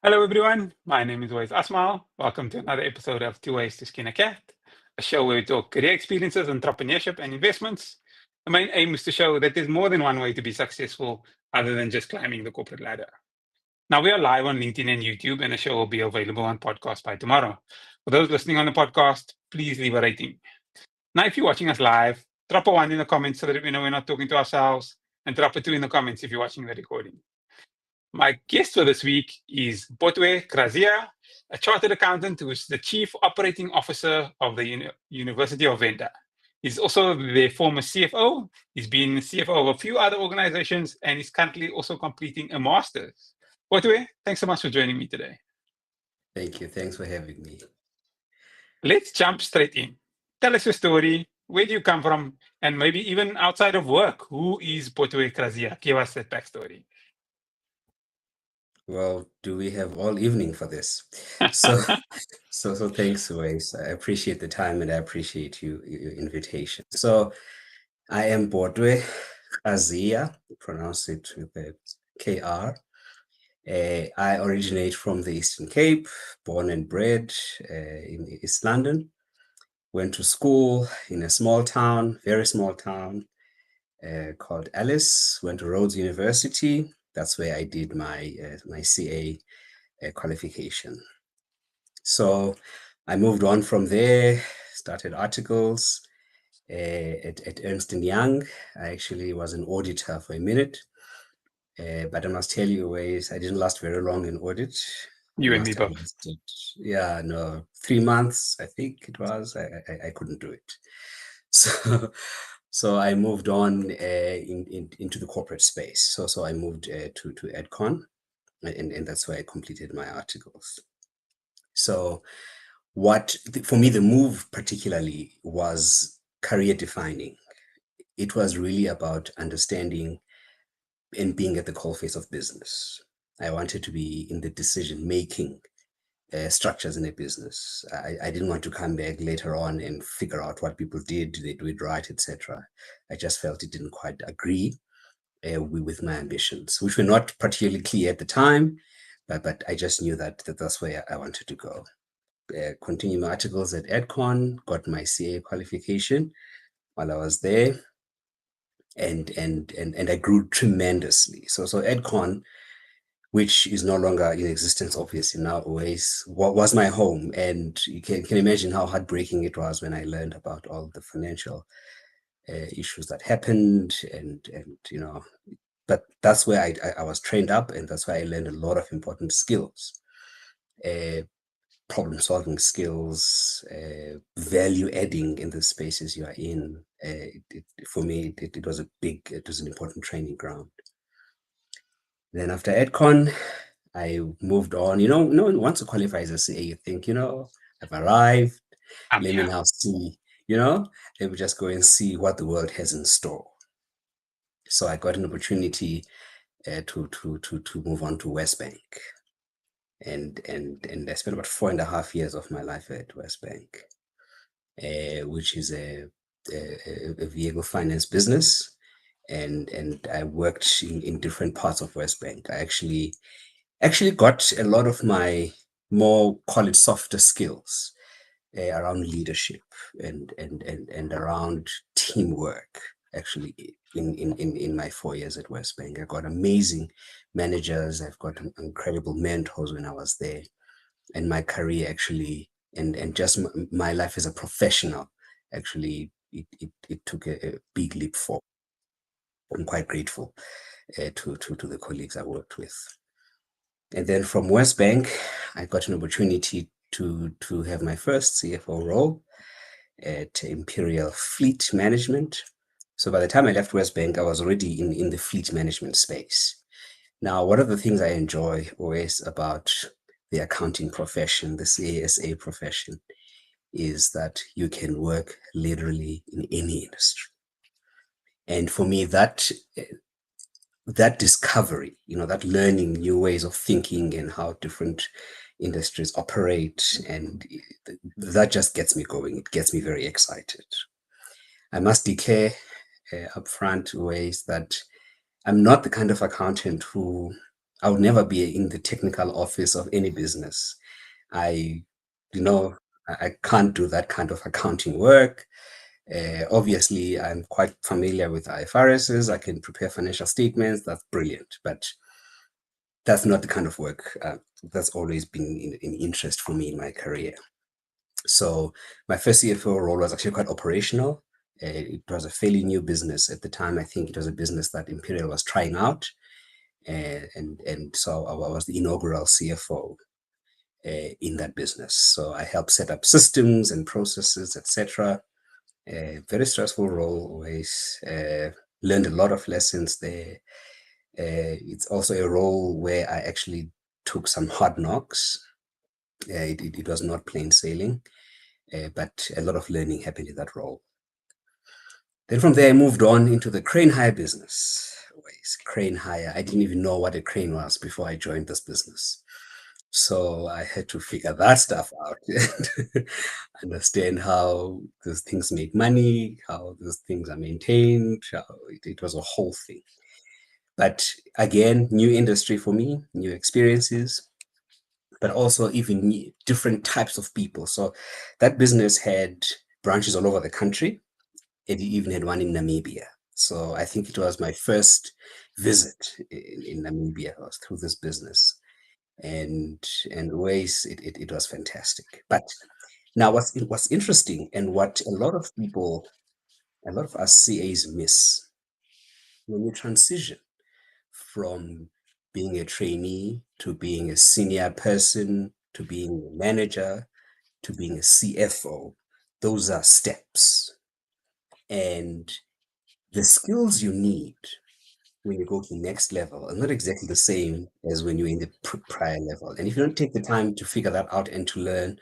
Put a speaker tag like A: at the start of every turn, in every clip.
A: Hello, everyone. My name is Wais Asmal. Welcome to another episode of Tooways to Skin a Cat, a show where we talk career experiences, entrepreneurship, and investments. The main aim is to show that there's more than one way to be successful other than just climbing the corporate ladder. Now, we are live on LinkedIn and YouTube, and the show will be available on podcast by tomorrow. For those listening on the podcast, please leave a rating. Now, if you're watching us live, drop a one in the comments so that we know we're not talking to ourselves, and drop a two in the comments if you're watching the recording. My guest for this week is Botwe Kraziya, a chartered accountant who is the Chief Operating Officer of the University of Venda. He's also the former CFO. He's been CFO of a few other organizations and is currently also completing a master's. Botwe, thanks so much for joining me today.
B: Thank you. Thanks for having me.
A: Let's jump straight in. Tell us your story. Where do you come from? And maybe even outside of work, who is Botwe Kraziya? Give us that backstory.
B: Well, do we have all evening for this? So, so thanks, Wais. I appreciate the time and I appreciate your invitation. So, I am Botwe Kraziya, pronounce it with a KR. I originate from the Eastern Cape, born and bred in East London. Went to school in a small town, very small town, called Alice. Went to Rhodes University. That's where I did my CA qualification. So I moved on from there, started articles at Ernst & Young. I actually was an auditor for a minute, but I must tell you, Wais, I didn't last very long in audit.
A: You and me both.
B: 3 months, I think it was. I couldn't do it. So I moved on into the corporate space. So I moved to EdCon, and that's where I completed my articles. So for me, the move particularly was career defining. It was really about understanding and being at the coalface of business. I wanted to be in the decision-making structures in a business. I didn't want to come back later on and figure out what people did they do it right, etc. I just felt it didn't quite agree with my ambitions, which were not particularly clear at the time, but I just knew that that's where I wanted to go. Continued my articles at EdCon, got my CA qualification while I was there, and I grew tremendously. So EdCon, which is no longer in existence, obviously now, always was my home. And you can imagine how heartbreaking it was when I learned about all the financial issues that happened, and but that's where I was trained up, and that's why I learned a lot of important skills, problem-solving skills, value adding in the spaces you are in. For me, it was an important training ground. Then after EdCon, I moved on. Once you qualify as a CA, you think, I've arrived. Let me now see, let me just go and see what the world has in store. So I got an opportunity to move on to Westbank. And I spent about 4.5 years of my life at Westbank, which is a vehicle finance business. And I worked in different parts of Westbank. I actually got a lot of my more, call it, softer skills around leadership and around teamwork. Actually, in my 4 years at Westbank, I got amazing managers. I've got incredible mentors when I was there, and my career actually, and just my life as a professional, actually, it took a big leap forward. I'm quite grateful to the colleagues I worked with. And then from Westbank, I got an opportunity to have my first CFO role at Imperial Fleet Management. So by the time I left Westbank, I was already in the fleet management space. Now, one of the things I enjoy always about the accounting profession, the CASA profession, is that you can work literally in any industry. And for me, that discovery, that learning new ways of thinking and how different industries operate, and that just gets me going. It gets me very excited. I must declare upfront ways that I'm not the kind of accountant who I would never be in the technical office of any business. I, you know, I can't do that kind of accounting work. Obviously, I'm quite familiar with IFRSs. I can prepare financial statements. That's brilliant. But that's not the kind of work that's always been in interest for me in my career. So my first CFO role was actually quite operational. It was a fairly new business at the time. I think it was a business that Imperial was trying out. And so I was the inaugural CFO in that business. So I helped set up systems and processes, etc. Very stressful role, always learned a lot of lessons there. It's also a role where I actually took some hard knocks. It was not plain sailing, but a lot of learning happened in that role. Then from there, I moved on into the crane hire business. Always crane hire. I didn't even know what a crane was before I joined this business. So I had to figure that stuff out and understand how those things make money, how those things are maintained. It was a whole thing. But again, new industry for me, new experiences, but also even different types of people. So that business had branches all over the country. It even had one in Namibia. So I think it was my first visit in Namibia was through this business. And ways it was fantastic. But now what's interesting and what a lot of people, a lot of us CAs miss when you transition from being a trainee to being a senior person to being a manager to being a CFO, those are steps. And the skills you need when you go to the next level are not exactly the same as when you're in the prior level. And if you don't take the time to figure that out and to learn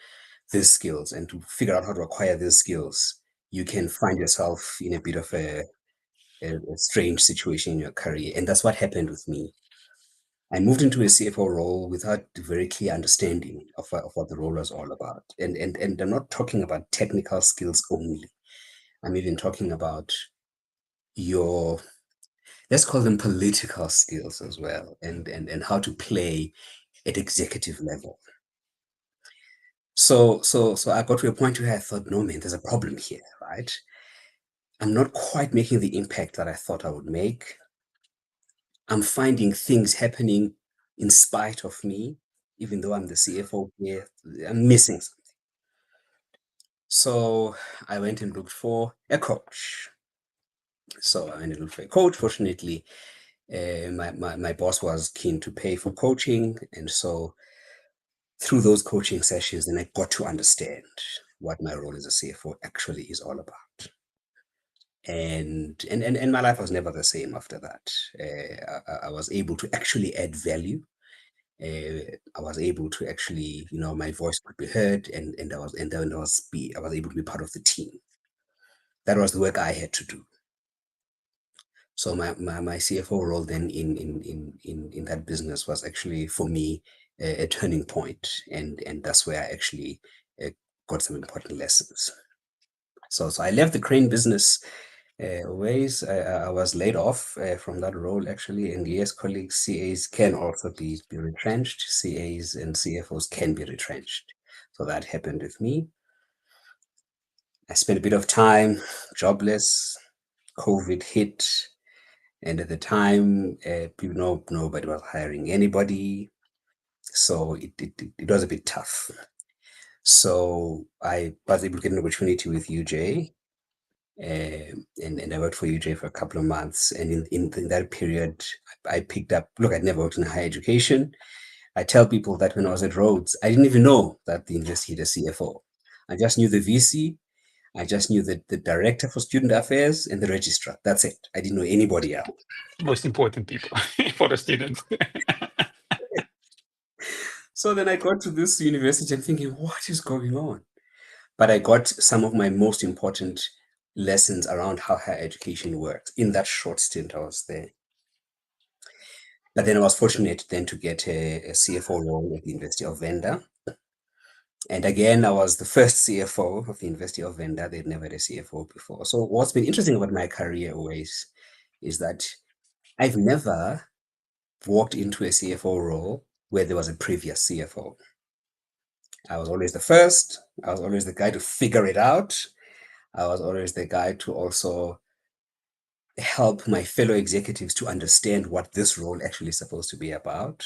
B: these skills and to figure out how to acquire these skills, you can find yourself in a bit of a strange situation in your career. And that's what happened with me. I moved into a CFO role without a very clear understanding of what the role was all about. And I'm not talking about technical skills only. I'm even talking about your, let's call them political skills as well, and how to play at executive level. So I got to a point where I thought, no man, there's a problem here, right? I'm not quite making the impact that I thought I would make. I'm finding things happening in spite of me, even though I'm the CFO here, I'm missing something. So I went and looked for a coach. So I went and looked for a coach. Fortunately, my boss was keen to pay for coaching. And so through those coaching sessions, then I got to understand what my role as a CFO actually is all about. And my life was never the same after that. I was able to actually add value. I was able to actually, my voice could be heard, and I was able to be part of the team. That was the work I had to do. So my CFO role then in that business was actually for me a turning point, and that's where I actually got some important lessons. So I left the crane business ways. I was laid off from that role actually, and yes, colleagues, CAs can also be retrenched. CAs and CFOs can be retrenched. So that happened with me. I spent a bit of time jobless. COVID hit. And at the time, nobody was hiring anybody. So it was a bit tough. So I was able to get an opportunity with UJ. And I worked for UJ for a couple of months. And in that period, I picked up, look, I'd never worked in higher education. I tell people that when I was at Rhodes, I didn't even know that the university had a CFO. I just knew the VC. I just knew the director for student affairs and the registrar. That's it. I didn't know anybody else.
A: Most important people for the students.
B: So then I got to this university and thinking, what is going on? But I got some of my most important lessons around how higher education works in that short stint I was there. But then I was fortunate then to get a CFO role at the University of Venda. And again, I was the first CFO of the University of Venda. They'd never had a CFO before. So what's been interesting about my career always is that I've never walked into a CFO role where there was a previous CFO. I was always the first. I was always the guy to figure it out. I was always the guy to also help my fellow executives to understand what this role actually is supposed to be about.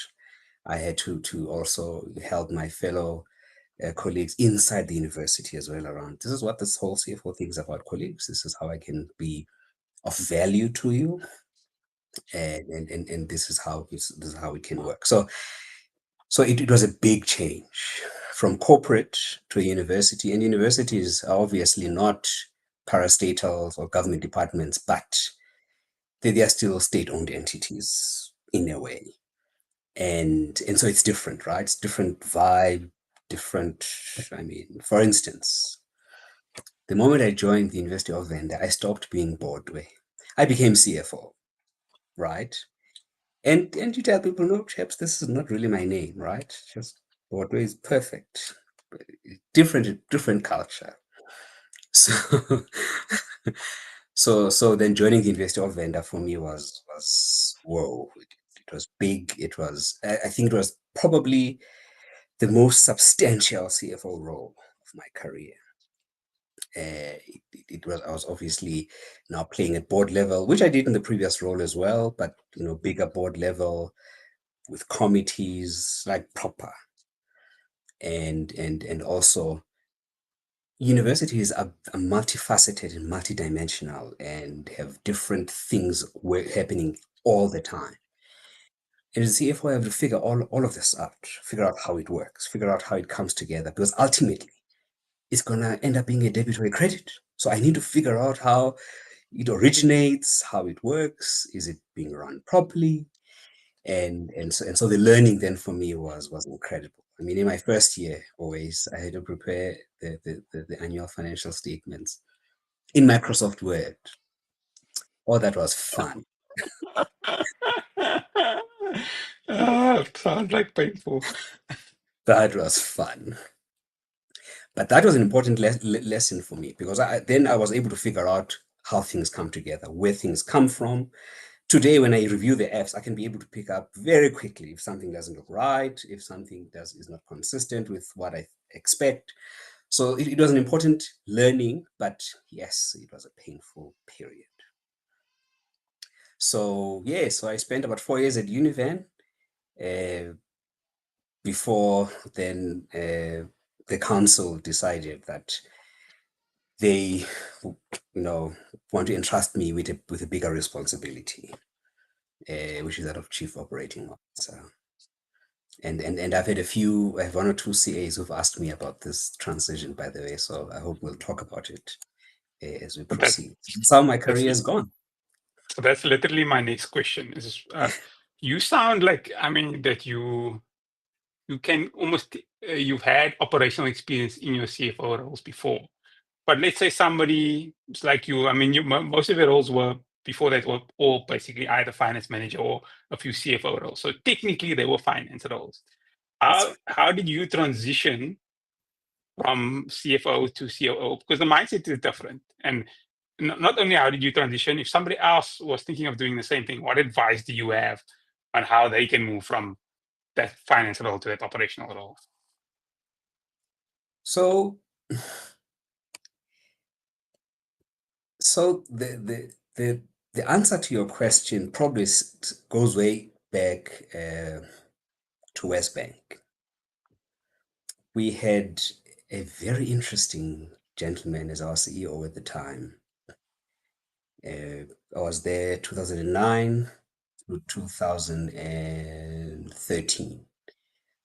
B: I had to also help my fellow colleagues inside the university as well around, this is what this whole CFO thing is about, colleagues. This is how I can be of value to you. And this is how it can work. So it was a big change from corporate to a university, and universities are obviously not parastatals or government departments, but they are still state-owned entities in a way. And so it's different, right? It's different vibe, different. I mean, for instance, the moment I joined the University of Venda, I stopped being Botwe. I became CFO, right? And you tell people, no, chaps, this is not really my name, right? Just Botwe is perfect. Different culture. So then joining the University of Venda for me was whoa. It was big. It was, I think it was probably the most substantial CFO role of my career. It was, I was obviously now playing at board level, which I did in the previous role as well, but bigger board level with committees, like proper. And also universities are multifaceted and multidimensional and have different things happening all the time. And as a CFO, I have to figure all of this out, figure out how it works, figure out how it comes together, because ultimately it's going to end up being a debit or a credit. So I need to figure out how it originates, how it works, is it being run properly? And so the learning then for me was incredible. I mean, in my first year, always I had to prepare the annual financial statements in Microsoft Word. Oh, that was fun.
A: It sounds like painful.
B: That was fun. But that was an important lesson for me, because then I was able to figure out how things come together, where things come from. Today, when I review the apps, I can be able to pick up very quickly if something doesn't look right, if something is not consistent with what I expect. So it was an important learning, but yes, it was a painful period. So yeah, so I spent about 4 years at Univan before then the council decided that they want to entrust me with a bigger responsibility, which is that of chief operating officer. And I have 1 or 2 CAs who've asked me about this transition, by the way, so I hope we'll talk about it as we proceed. That's how my career has gone.
A: So that's literally my next question is, you sound like, I mean, that you can almost, you've had operational experience in your CFO roles before. But let's say somebody is like you, I mean, most of your roles were before that were all basically either finance manager or a few CFO roles. So technically they were finance roles. How did you transition from CFO to COO? Because the mindset is different. And not only how did you transition, if somebody else was thinking of doing the same thing, what advice do you have on how they can move from that finance role to that operational role?
B: So the answer to your question probably goes way back to Westbank. We had a very interesting gentleman as our CEO at the time. I was there 2009 to 2013.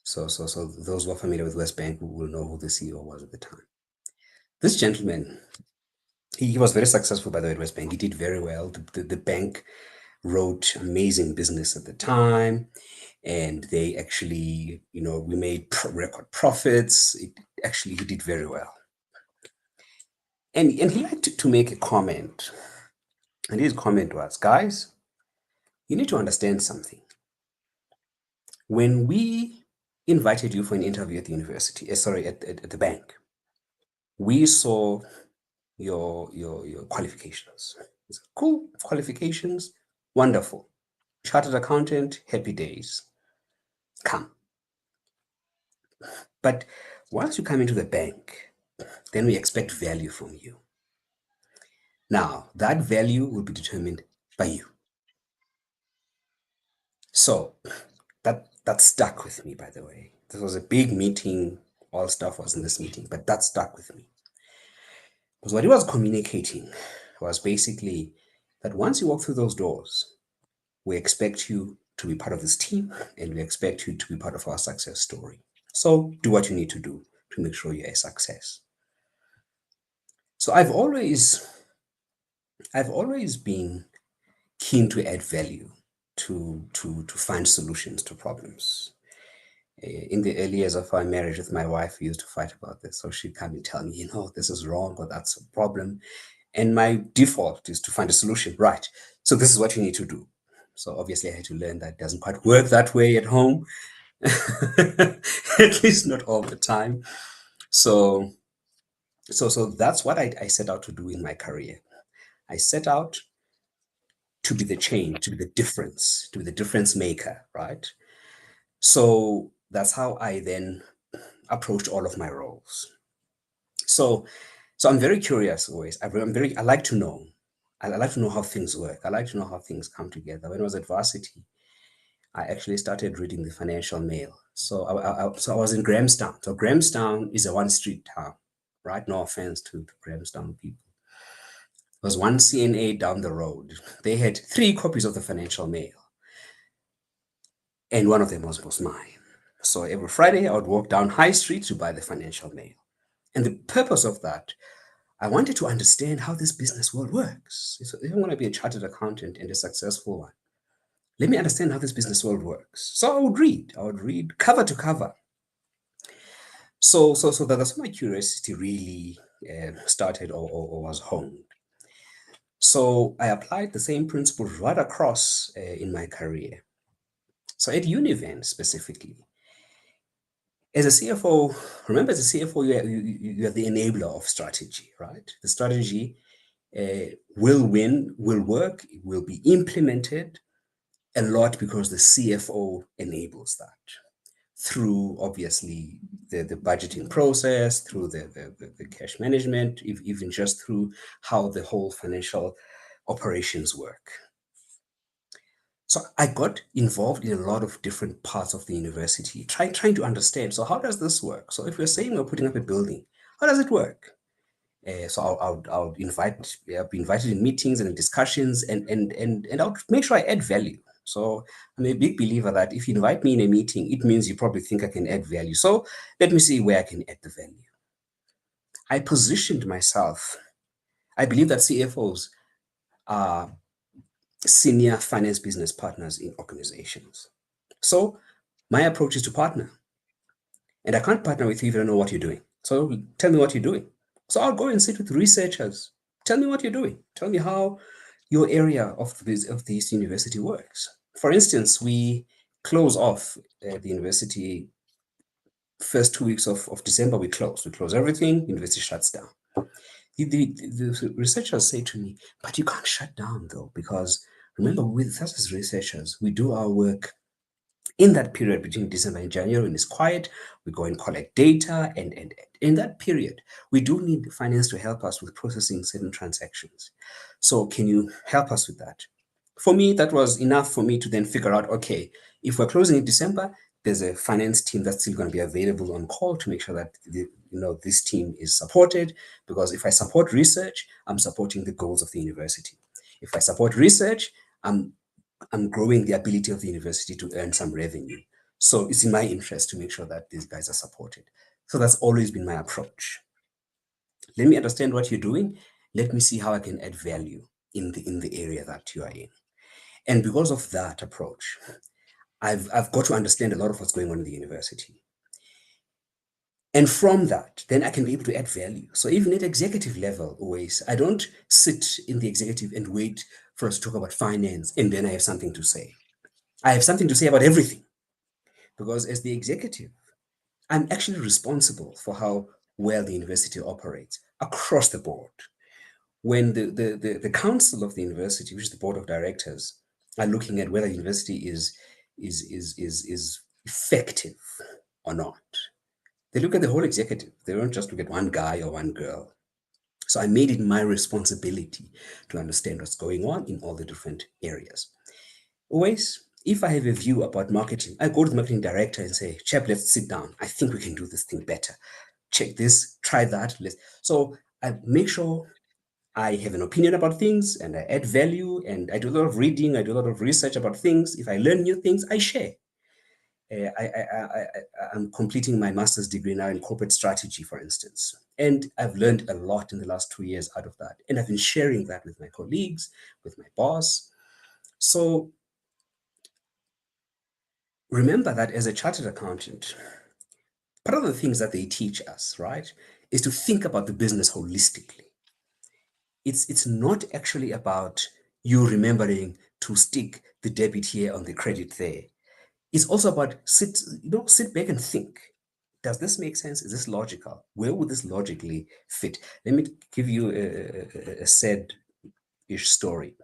B: So those who are familiar with Westbank will know who the CEO was at the time. This gentleman, he was very successful, by the way, at Westbank. He did very well. The bank wrote amazing business at the time, and they actually, we made record profits. He did very well. And he liked to make a comment, and his comment was, guys, you need to understand something. When we invited you for an interview at the university, at the bank, we saw your qualifications. Cool, qualifications, wonderful. chartered accountant, happy days. Come. But once you come into the bank, then we expect value from you. Now, that value will be determined by you. So that stuck with me, by the way. This was a big meeting. All stuff was in this meeting, but that stuck with me. Because what he was communicating was basically that once you walk through those doors, we expect you to be part of this team and we expect you to be part of our success story. So do what you need to do to make sure you're a success. So I've always been keen to add value, to find solutions to problems. In the early years of our marriage with my wife, we used to fight about this. So she'd come and tell me, this is wrong or that's a problem. And my default is to find a solution. Right. So this is what you need to do. So obviously I had to learn that it doesn't quite work that way at home, at least not all the time. So that's what I set out to do in my career. I set out to be the change, to be the difference maker, right? So that's how I then approached all of my roles. So I'm very curious always. I like to know. I like to know how things work. I like to know how things come together. When I was at varsity, I actually started reading the Financial Mail. So I was in Grahamstown. So Grahamstown is a one-street town, right? No offense to Grahamstown people. There was one CNA down the road. They had 3 copies of the Financial Mail. And one of them was mine. So every Friday, I would walk down High Street to buy the Financial Mail. And the purpose of that, I wanted to understand how this business world works. So if I want to be a chartered accountant and a successful one, let me understand how this business world works. So I would read cover to cover. So that's when my curiosity really started or was honed. So I applied the same principles right across in my career. So at Univen specifically, as a CFO, remember as a CFO, you are the enabler of strategy, right? The strategy will win, will work, will be implemented a lot because the CFO enables that through obviously the budgeting process, through the cash management, even just through how the whole financial operations work. So I got involved in a lot of different parts of the university, trying to understand. So how does this work? So if we're saying we're putting up a building, how does it work? So I'll be invited in meetings and in discussions, and I'll make sure I add value. So I'm a big believer that if you invite me in a meeting, it means you probably think I can add value. So let me see where I can add the value. I positioned myself. I believe that CFOs are senior finance business partners in organizations. So my approach is to partner. And I can't partner with you if I don't know what you're doing. So tell me what you're doing. So I'll go and sit with researchers. Tell me what you're doing. Tell me how your area of this university works. For instance, we close off the university first 2 weeks of December. We close everything. University shuts down. The researchers say to me, but you can't shut down though, because remember, with us as researchers, we do our work in that period between December and January when it's quiet. We go and collect data, and in that period, we do need finance to help us with processing certain transactions. So can you help us with that? For me, that was enough for me to then figure out, okay, if we're closing in December, there's a finance team that's still going to be available on call to make sure that this team is supported. Because if I support research, I'm supporting the goals of the university. If I support research, I'm growing the ability of the university to earn some revenue. So it's in my interest to make sure that these guys are supported. So that's always been my approach. Let me understand what you're doing. Let me see how I can add value in the area that you are in. And because of that approach, I've got to understand a lot of what's going on in the university. And from that, then I can be able to add value. So even at executive level, always, I don't sit in the executive and wait for us to talk about finance and then I have something to say. I have something to say about everything. Because as the executive, I'm actually responsible for how well the university operates across the board. When the council of the university, which is the board of directors, are looking at whether university is effective or not. They look at the whole executive. They don't just look at one guy or one girl. So I made it my responsibility to understand what's going on in all the different areas. Always, if I have a view about marketing, I go to the marketing director and say, Chap, let's sit down. I think we can do this thing better. Check this, try that. So I make sure I have an opinion about things and I add value, and I do a lot of reading, I do a lot of research about things. If I learn new things, I share. I'm completing my master's degree now in corporate strategy, for instance. And I've learned a lot in the last 2 years out of that. And I've been sharing that with my colleagues, with my boss. So remember that as a chartered accountant, part of the things that they teach us, right, is to think about the business holistically. It's not actually about you remembering to stick the debit here on the credit there. It's also about sit back and think. Does this make sense? Is this logical? Where would this logically fit? Let me give you a sad-ish story.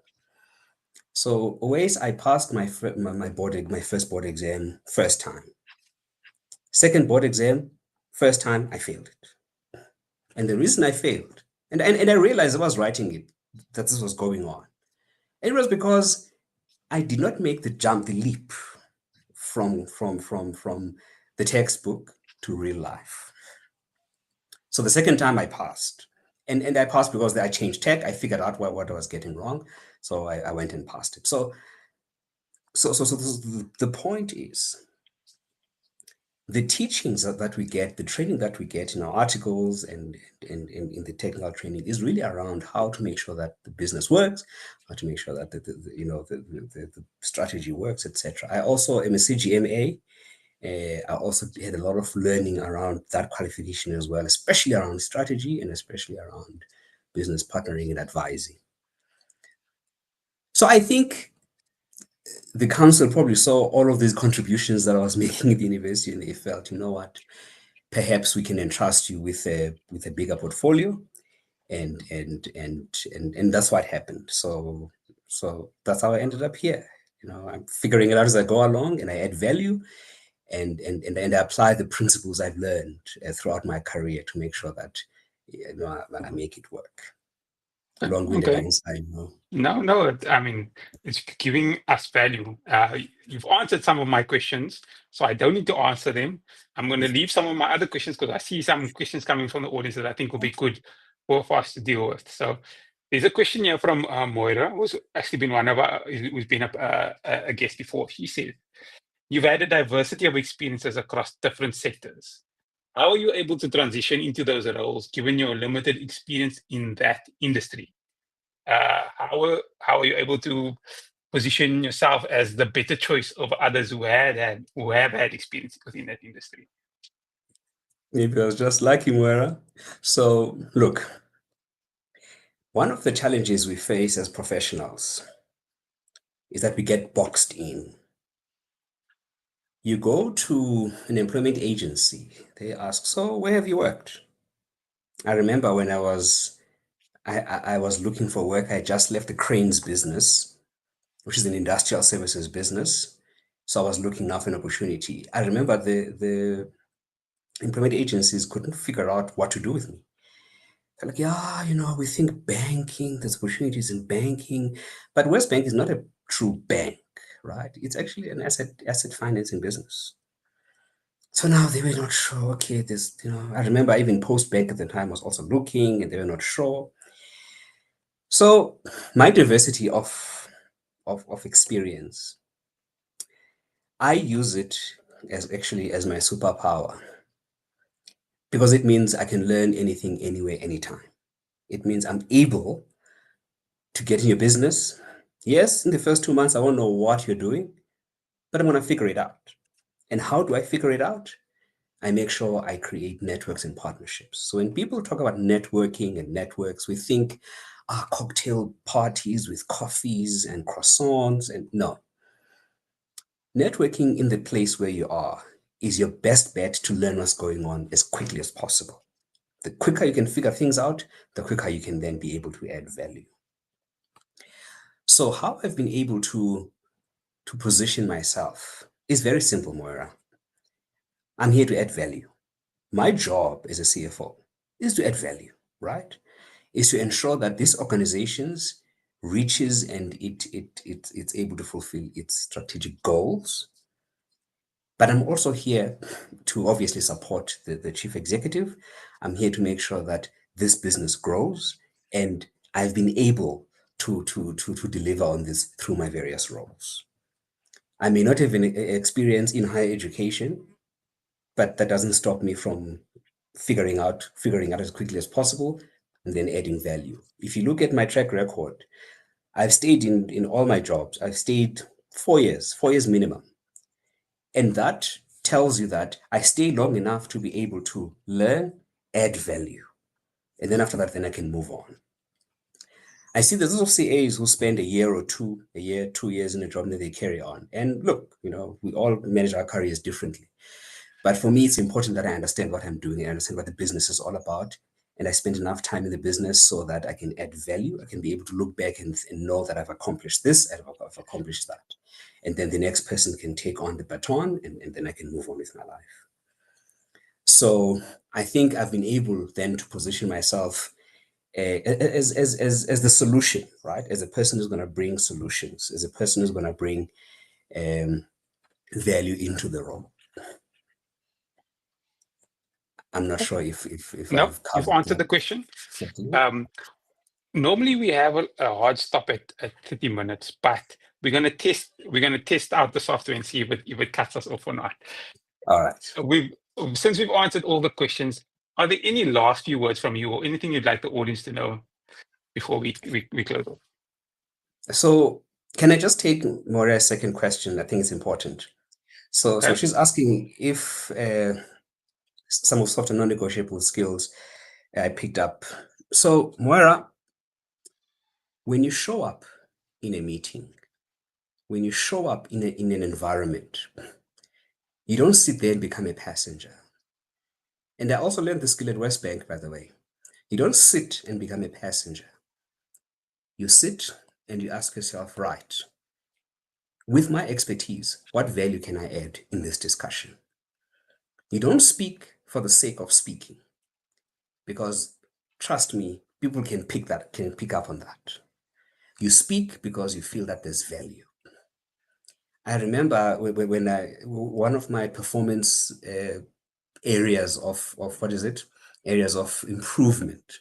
B: So always I passed my first board exam first time. Second board exam, first time I failed it. And the reason I failed, and I realized I was writing it, that this was going on. And it was because I did not make the leap from the textbook to real life. So the second time I passed, and I passed because I changed tech. I figured out what I was getting wrong, so I went and passed it. So the point is, the teachings that we get, the training that we get in our articles and in the technical training is really around how to make sure that the business works, how to make sure that the strategy works, etc. I also am a CGMA. I also had a lot of learning around that qualification as well, especially around strategy and especially around business partnering and advising. So I think the council probably saw all of these contributions that I was making at the university, and they felt, you know what, perhaps we can entrust you with a bigger portfolio, and that's what happened. So that's how I ended up here. I'm figuring it out as I go along, and I add value, and I apply the principles I've learned throughout my career to make sure that I make it work. Long-winded answer,
A: No, I mean, it's giving us value. You've answered some of my questions, so I don't need to answer them. I'm going to leave some of my other questions because I see some questions coming from the audience that I think will be good for us to deal with. So there's a question here from Moira, who's actually been who's been a guest before. She said, you've had a diversity of experiences across different sectors. How are you able to transition into those roles given your limited experience in that industry? How are you able to position yourself as the better choice of others who have had experience within that industry?
B: Maybe I was just lucky, Moira. So look, one of the challenges we face as professionals is that we get boxed in. You go to an employment agency, they ask, so where have you worked? I remember when I was looking for work, I just left the cranes business, which is an industrial services business. So I was looking now for an opportunity. I remember the employment agencies couldn't figure out what to do with me. They're like, yeah, we think banking, there's opportunities in banking, but WesBank is not a true bank, right? It's actually an asset financing business. So now they were not sure. Okay, I remember even Postbank at the time was also looking, and they were not sure. So my diversity of experience, I use it as my superpower, because it means I can learn anything, anywhere, anytime. It means I'm able to get in your business. Yes, in the first 2 months, I won't know what you're doing, but I'm going to figure it out. And how do I figure it out? I make sure I create networks and partnerships. So when people talk about networking and networks, we think cocktail parties with coffees and croissants, and no. Networking in the place where you are is your best bet to learn what's going on as quickly as possible. The quicker you can figure things out, the quicker you can then be able to add value. So how I've been able to to position myself is very simple, Moira. I'm here to add value. My job as a CFO is to add value, right? Is to ensure that this organizations reaches and it's able to fulfill its strategic goals. But I'm also here to obviously support the chief executive. I'm here to make sure that this business grows, and I've been able to deliver on this through my various roles. I may not have an experience in higher education, but that doesn't stop me from figuring out as quickly as possible and then adding value. If you look at my track record, I've stayed in all my jobs. I've stayed 4 years minimum. And that tells you that I stay long enough to be able to learn, add value. And then after that, then I can move on. I see there's also CAs who spend a year, 2 years in a job and then they carry on. And look, we all manage our careers differently. But for me, it's important that I understand what I'm doing. I understand what the business is all about. And I spend enough time in the business so that I can add value. I can be able to look back and know that I've accomplished this, and I've accomplished that. And then the next person can take on the baton, and then I can move on with my life. So I think I've been able then to position myself as the solution, right? As a person who's going to bring solutions, as a person who's going to bring value into the role. I'm not sure if
A: No,
B: I've covered
A: you've answered the question.
B: that.
A: Normally we have a hard stop at 30 minutes, but we're gonna test out the software and see if it cuts us off or not.
B: All right.
A: Since we've answered all the questions, are there any last few words from you or anything you'd like the audience to know before we close off?
B: So can I just take Moira's second question? I think it's important. So
A: Okay.
B: she's asking if some of soft and non-negotiable skills I picked up. So Moira, when you show up in a meeting, when you show up in an environment, you don't sit there and become a passenger. And I also learned the skill at West Bank, by the way. You don't sit and become a passenger. You sit and you ask yourself, right, with my expertise, what value can I add in this discussion? You don't speak for the sake of speaking, because trust me, people can pick up on that. You speak because you feel that there's value. I remember when one of my performance areas of areas of improvement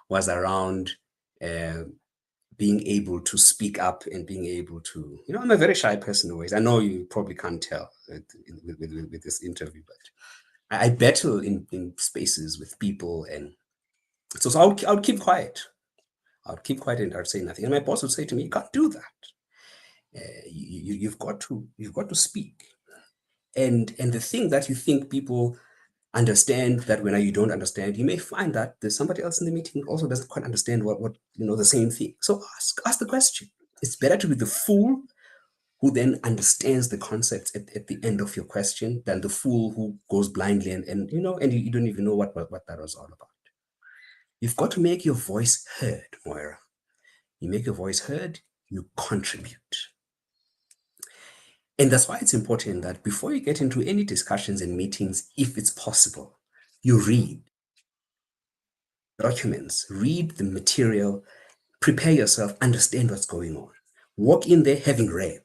B: was around being able to speak up and being able to, I'm a very shy person always. I know you probably can't tell with this interview, but I battle in spaces with people, and so I would keep quiet. I would keep quiet and I'd say nothing. And my boss would say to me, "You can't do that. You've got to speak." And the thing that you think people understand that when you don't understand, you may find that there's somebody else in the meeting also doesn't quite understand what the same thing. So ask the question. It's better to be the fool who then understands the concepts at the end of your question than the fool who goes blindly and you don't even know what that was all about. You've got to make your voice heard, Moira. You make your voice heard, you contribute. And that's why it's important that before you get into any discussions and meetings, if it's possible, you read documents, read the material, prepare yourself, understand what's going on. Walk in there having read.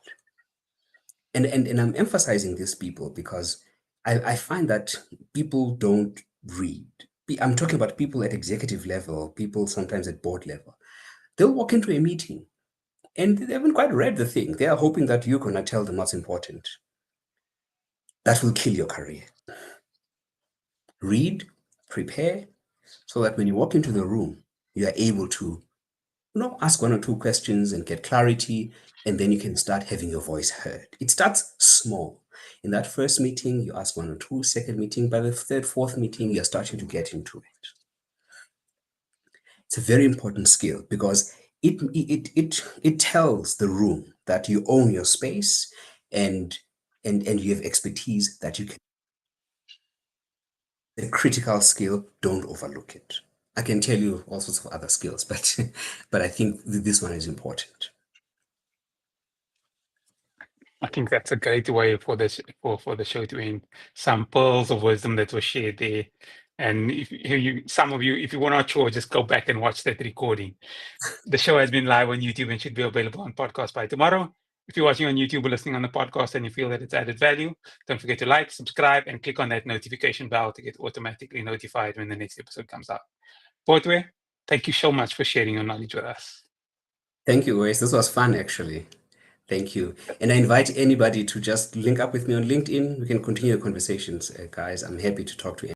B: And I'm emphasizing this, people, because I find that people don't read. I'm talking about people at executive level, people sometimes at board level. They'll walk into a meeting and they haven't quite read the thing. They are hoping that you're going to tell them what's important. That will kill your career. Read, prepare, so that when you walk into the room, you are able to ask 1 or 2 questions and get clarity, and then you can start having your voice heard. It starts small. In that first meeting, you ask 1 or 2, second meeting, by the third, fourth meeting, you're starting to get into it. It's a very important skill because it tells the room that you own your space and you have expertise that you can. A critical skill, don't overlook it. I can tell you all sorts of other skills, but I think this one is important.
A: I think that's a great way for this for the show to end. Some pearls of wisdom that were shared there. And some of you, if you were not sure, just go back and watch that recording. The show has been live on YouTube and should be available on podcast by tomorrow. If you're watching on YouTube or listening on the podcast and you feel that it's added value, don't forget to like, subscribe, and click on that notification bell to get automatically notified when the next episode comes out. Botwe, thank you so much for sharing your knowledge with us.
B: Thank you, Uwais. This was fun, actually. Thank you. And I invite anybody to just link up with me on LinkedIn. We can continue the conversations, guys. I'm happy to talk to